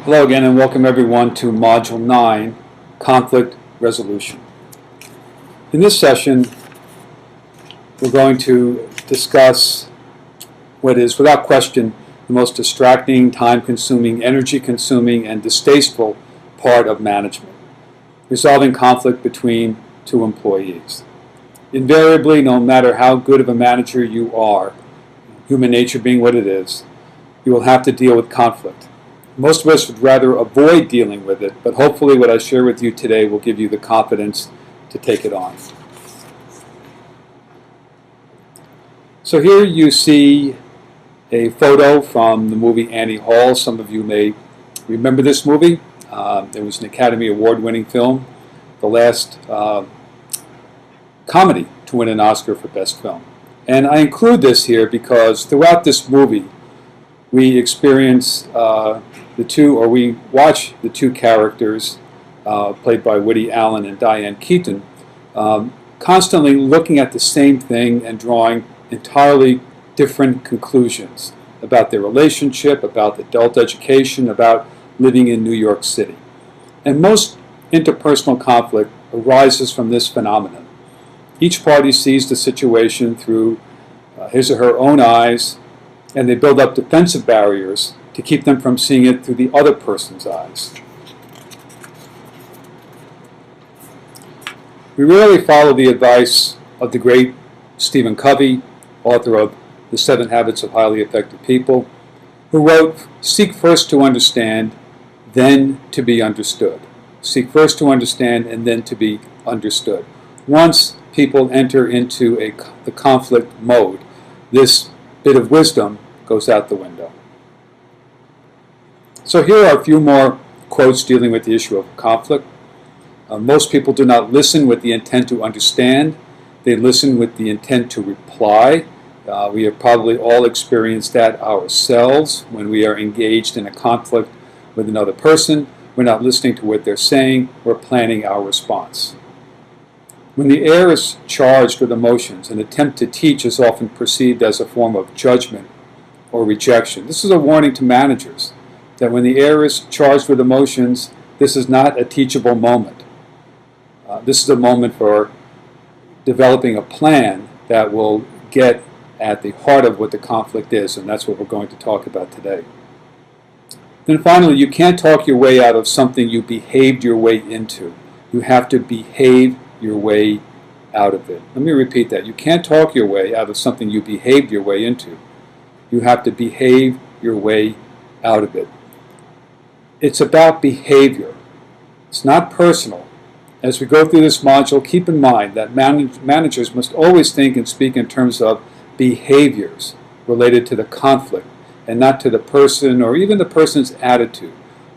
Hello again and welcome everyone to Module 9, Conflict Resolution. In this session, we're going to discuss what is, without question, the most distracting, time-consuming, energy-consuming, and distasteful part of management: resolving conflict between two employees. Invariably, no matter how good of a manager you are, human nature being what it is, you will have to deal with conflict. Most of us would rather avoid dealing with it, but hopefully what I share with you today will give you the confidence to take it on. So here you see a photo from the movie Annie Hall. Some of you may remember this movie. It was an Academy Award-winning film, the last comedy to win an Oscar for Best Film. And I include this here because throughout this movie, we experience we watch the two characters played by Woody Allen and Diane Keaton constantly looking at the same thing and drawing entirely different conclusions about their relationship, about adult education, about living in New York City. And most interpersonal conflict arises from this phenomenon. Each party sees the situation through his or her own eyes, and they build up defensive barriers to keep them from seeing it through the other person's eyes. We rarely follow the advice of the great Stephen Covey, author of The 7 Habits of Highly Effective People, who wrote, "Seek first to understand, then to be understood." Seek first to understand and then to be understood. Once people enter into the conflict mode, this bit of wisdom goes out the window. So here are a few more quotes dealing with the issue of conflict. Most people do not listen with the intent to understand. They listen with the intent to reply. We have probably all experienced that ourselves when we are engaged in a conflict with another person. We're not listening to what they're saying. We're planning our response. When the air is charged with emotions, an attempt to teach is often perceived as a form of judgment or rejection. This is a warning to managers that when the air is charged with emotions, this is not a teachable moment. This is a moment for developing a plan that will get at the heart of what the conflict is, and that's what we're going to talk about today. Then finally, you can't talk your way out of something you behaved your way into. You have to behave your way out of it. Let me repeat that. You can't talk your way out of something you behaved your way into. You have to behave your way out of it. It's about behavior. It's not personal. As we go through this module, keep in mind that managers must always think and speak in terms of behaviors related to the conflict and not to the person or even the person's attitude.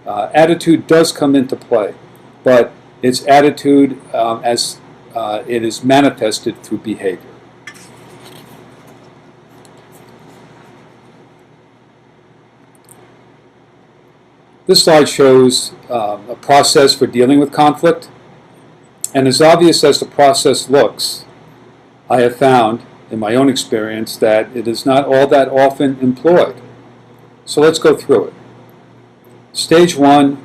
Attitude does come into play, but it's attitude as it is manifested through behavior. This slide shows a process for dealing with conflict, and as obvious as the process looks, I have found in my own experience that it is not all that often employed. So let's go through it. Stage 1,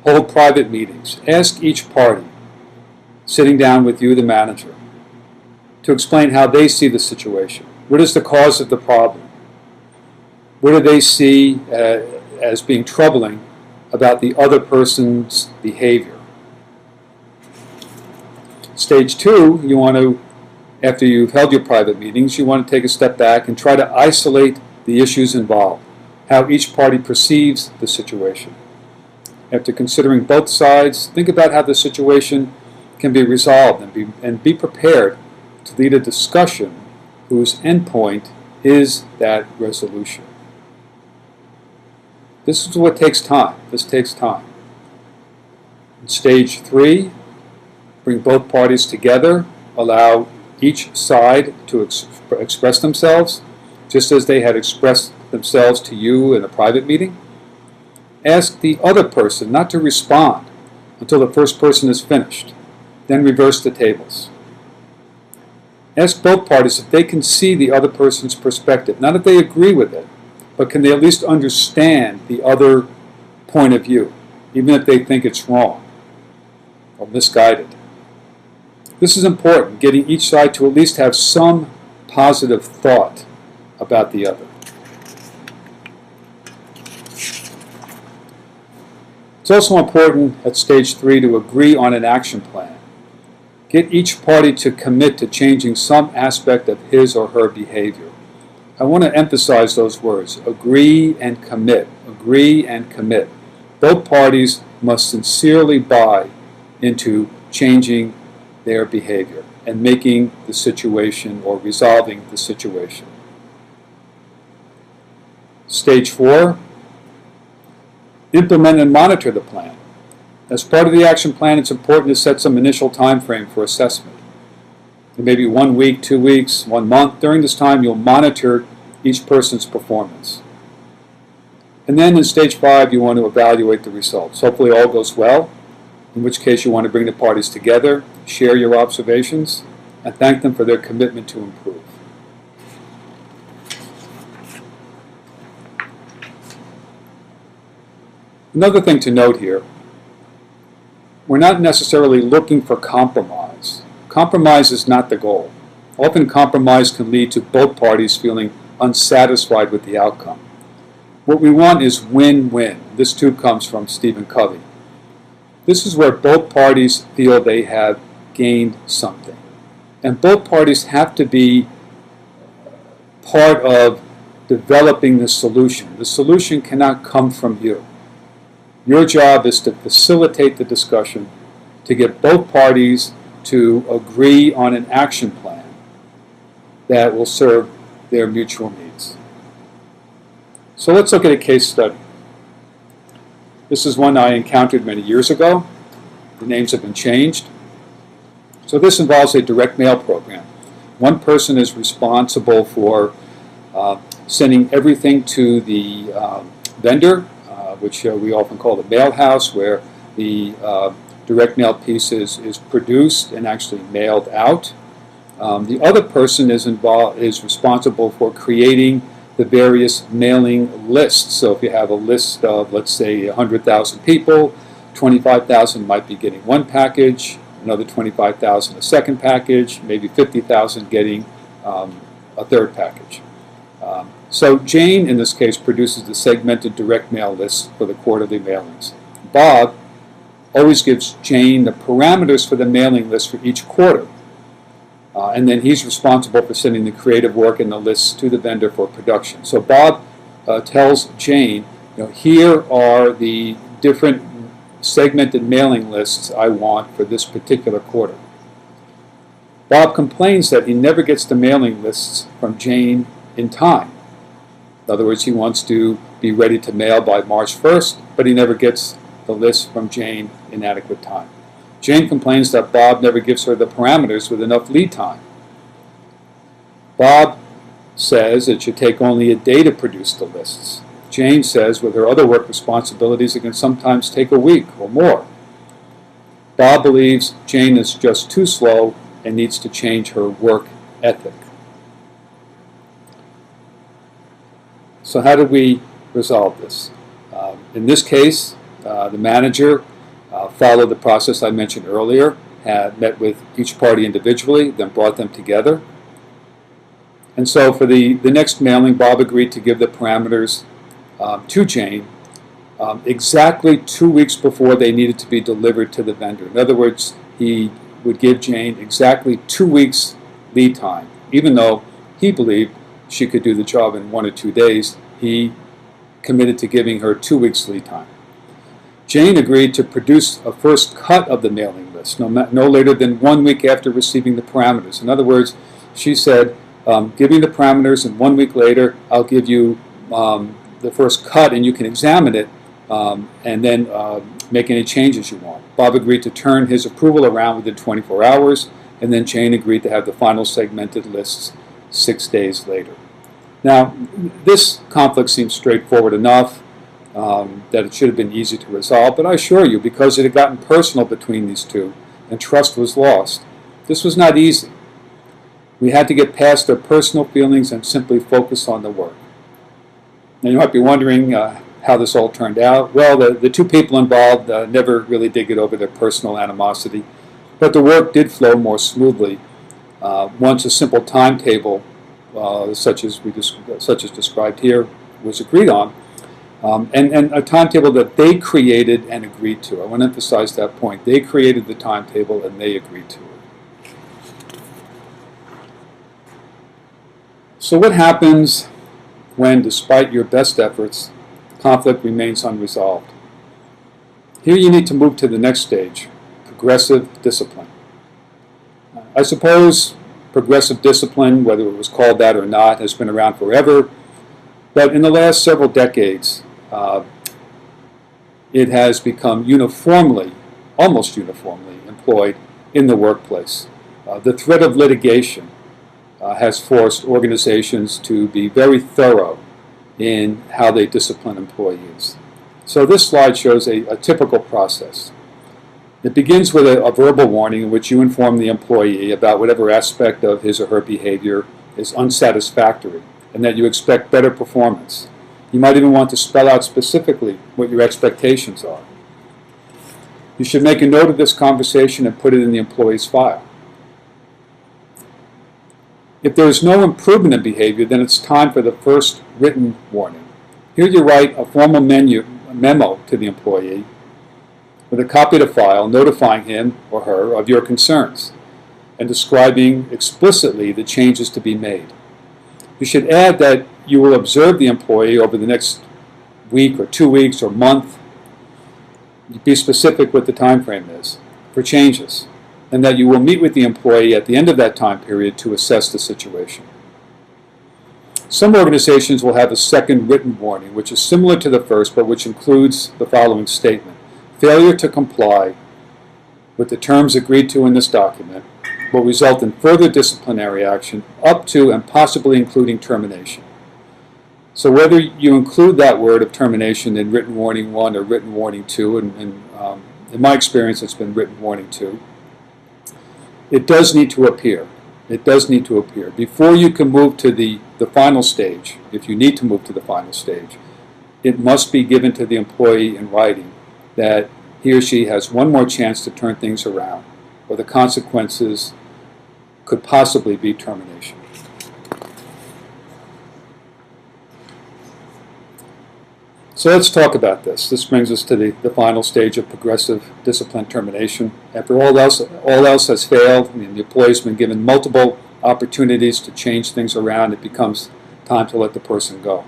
hold private meetings. Ask each party, sitting down with you, the manager, to explain how they see the situation. What is the cause of the problem? What do they see as being troubling about the other person's behavior? Stage 2, you want to, after you've held your private meetings, you want to take a step back and try to isolate the issues involved, how each party perceives the situation. After considering both sides, think about how the situation can be resolved and be prepared to lead a discussion whose endpoint is that resolution. This is what takes time. This takes time. In stage 3, bring both parties together, allow each side to express themselves, just as they had expressed themselves to you in a private meeting. Ask the other person not to respond until the first person is finished. Then reverse the tables. Ask both parties if they can see the other person's perspective, not if they agree with it, but can they at least understand the other point of view, even if they think it's wrong or misguided. This is important, getting each side to at least have some positive thought about the other. It's also important at stage 3 to agree on an action plan. Get each party to commit to changing some aspect of his or her behavior. I want to emphasize those words, agree and commit. Agree and commit. Both parties must sincerely buy into changing their behavior and making the situation or resolving the situation. Stage 4, implement and monitor the plan. As part of the action plan, it's important to set some initial time frame for assessment. It may be 1 week, 2 weeks, 1 month. During this time, you'll monitor each person's performance. And then in stage 5, you want to evaluate the results. Hopefully all goes well, in which case you want to bring the parties together, share your observations, and thank them for their commitment to improve. Another thing to note here, we're not necessarily looking for compromise. Compromise is not the goal. Often compromise can lead to both parties feeling unsatisfied with the outcome. What we want is win-win. This too comes from Stephen Covey. This is where both parties feel they have gained something. And both parties have to be part of developing the solution. The solution cannot come from you. Your job is to facilitate the discussion, to get both parties to agree on an action plan that will serve their mutual needs. So let's look at a case study. This is one I encountered many years ago. The names have been changed. So this involves a direct mail program. One person is responsible for sending everything to the vendor, which we often call the mail house, where the direct mail piece is produced and actually mailed out. The other person is responsible for creating the various mailing lists. So if you have a list of, let's say, 100,000 people, 25,000 might be getting one package, another 25,000 a second package, maybe 50,000 getting a third package. So Jane, in this case, produces the segmented direct mail list for the quarterly mailings. Bob always gives Jane the parameters for the mailing list for each quarter. And then he's responsible for sending the creative work and the lists to the vendor for production. So Bob tells Jane, here are the different segmented mailing lists I want for this particular quarter. Bob complains that he never gets the mailing lists from Jane in time. In other words, he wants to be ready to mail by March 1st, but he never gets the list from Jane in adequate time. Jane complains that Bob never gives her the parameters with enough lead time. Bob says it should take only a day to produce the lists. Jane says with her other work responsibilities, it can sometimes take a week or more. Bob believes Jane is just too slow and needs to change her work ethic. So how did we resolve this? In this case, the manager followed the process I mentioned earlier, had met with each party individually, then brought them together. And so for the next mailing, Bob agreed to give the parameters to Jane exactly 2 weeks before they needed to be delivered to the vendor. In other words, he would give Jane exactly 2 weeks lead time. Even though he believed she could do the job in 1 or 2 days, he committed to giving her 2 weeks lead time. Jane agreed to produce a first cut of the mailing list no later than 1 week after receiving the parameters. In other words, she said, give me the parameters, and 1 week later I'll give you the first cut and you can examine it and then make any changes you want. Bob agreed to turn his approval around within 24 hours, and then Jane agreed to have the final segmented lists 6 days later. Now, this conflict seems straightforward enough that it should have been easy to resolve, but I assure you, because it had gotten personal between these two and trust was lost, this was not easy. We had to get past their personal feelings and simply focus on the work. Now, you might be wondering, how this all turned out? Well, the two people involved never really did get over their personal animosity, but the work did flow more smoothly once a simple timetable, such as described here, was agreed on, and a timetable that they created and agreed to. I want to emphasize that point. They created the timetable and they agreed to it. So what happens when, despite your best efforts, conflict remains unresolved? Here you need to move to the next stage, progressive discipline. I suppose progressive discipline, whether it was called that or not, has been around forever, but in the last several decades, it has become uniformly, almost uniformly, employed in the workplace. The threat of litigation has forced organizations to be very thorough in how they discipline employees. So this slide shows a typical process. It begins with a verbal warning in which you inform the employee about whatever aspect of his or her behavior is unsatisfactory and that you expect better performance. You might even want to spell out specifically what your expectations are. You should make a note of this conversation and put it in the employee's file. If there is no improvement in behavior, then it's time for the first written warning. Here you write a formal memo to the employee with a copy of the file notifying him or her of your concerns and describing explicitly the changes to be made. You should add that you will observe the employee over the next week or 2 weeks or month. Be specific what the time frame is for changes, and that you will meet with the employee at the end of that time period to assess the situation. Some organizations will have a second written warning, which is similar to the first, but which includes the following statement. Failure to comply with the terms agreed to in this document will result in further disciplinary action up to and possibly including termination. So whether you include that word of termination in written warning 1 or written warning 2, and in my experience it's been written warning 2, it does need to appear. It does need to appear. Before you can move to the final stage, if you need to move to the final stage, it must be given to the employee in writing that he or she has one more chance to turn things around, or the consequences could possibly be termination. So let's talk about this. This brings us to the final stage of progressive discipline termination. After all else has failed, the employee's been given multiple opportunities to change things around, it becomes time to let the person go.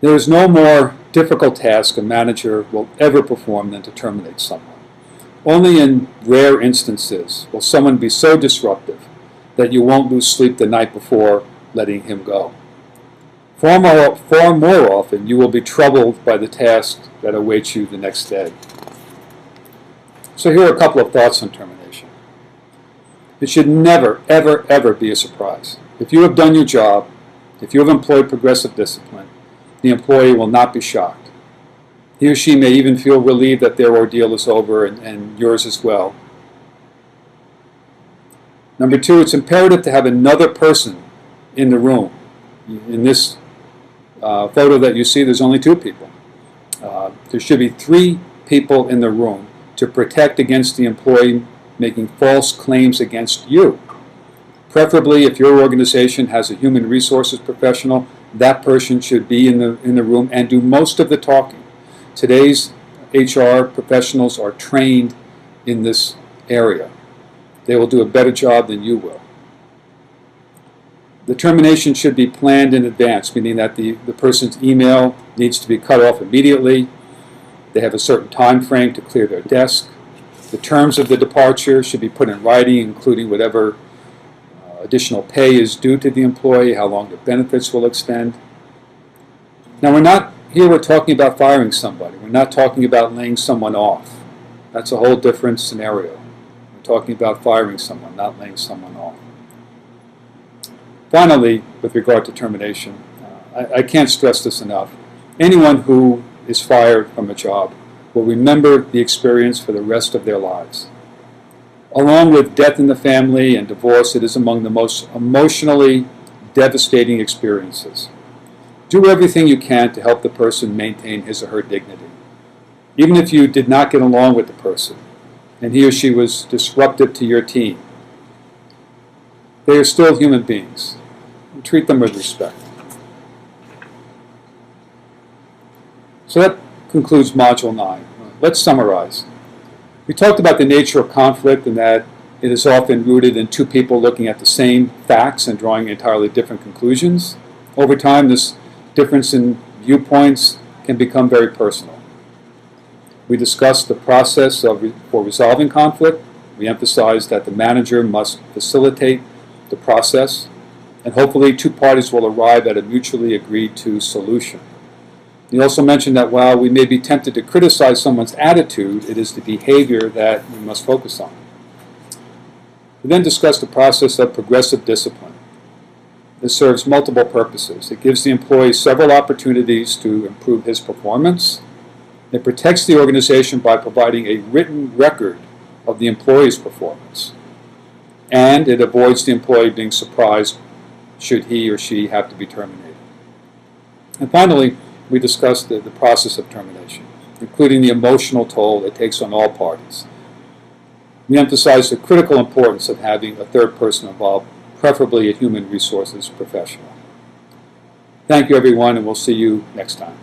There is no more difficult task a manager will ever perform than to terminate someone. Only in rare instances will someone be so disruptive that you won't lose sleep the night before letting him go. Far more often, you will be troubled by the task that awaits you the next day. So here are a couple of thoughts on termination. It should never, ever, ever be a surprise. If you have done your job, if you have employed progressive discipline, the employee will not be shocked. He or she may even feel relieved that their ordeal is over and yours as well. Number 2, it's imperative to have another person in the room. In this photo that you see, there's only 2 people. There should be 3 people in the room to protect against the employee making false claims against you. Preferably, if your organization has a human resources professional, that person should be in the room and do most of the talking. Today's HR professionals are trained in this area. They will do a better job than you will. The termination should be planned in advance, meaning that the person's email needs to be cut off immediately. They have a certain time frame to clear their desk. The terms of the departure should be put in writing, including whatever additional pay is due to the employee, how long the benefits will extend. Now we're talking about firing somebody. We're not talking about laying someone off. That's a whole different scenario. We're talking about firing someone, not laying someone off. Finally, with regard to termination, I can't stress this enough. Anyone who is fired from a job will remember the experience for the rest of their lives. Along with death in the family and divorce, it is among the most emotionally devastating experiences. Do everything you can to help the person maintain his or her dignity. Even if you did not get along with the person and he or she was disruptive to your team, they are still human beings. Treat them with respect. So that concludes Module 9. Let's summarize. We talked about the nature of conflict and that it is often rooted in two people looking at the same facts and drawing entirely different conclusions. Over time, this difference in viewpoints can become very personal. We discussed the process for resolving conflict. We emphasized that the manager must facilitate the process, and hopefully two parties will arrive at a mutually agreed to solution. We also mentioned that while we may be tempted to criticize someone's attitude, it is the behavior that we must focus on. We then discussed the process of progressive discipline. This serves multiple purposes. It gives the employee several opportunities to improve his performance. It protects the organization by providing a written record of the employee's performance. And it avoids the employee being surprised should he or she have to be terminated. And finally, we discussed the process of termination, including the emotional toll it takes on all parties. We emphasized the critical importance of having a third person involved, preferably a human resources professional. Thank you, everyone, and we'll see you next time.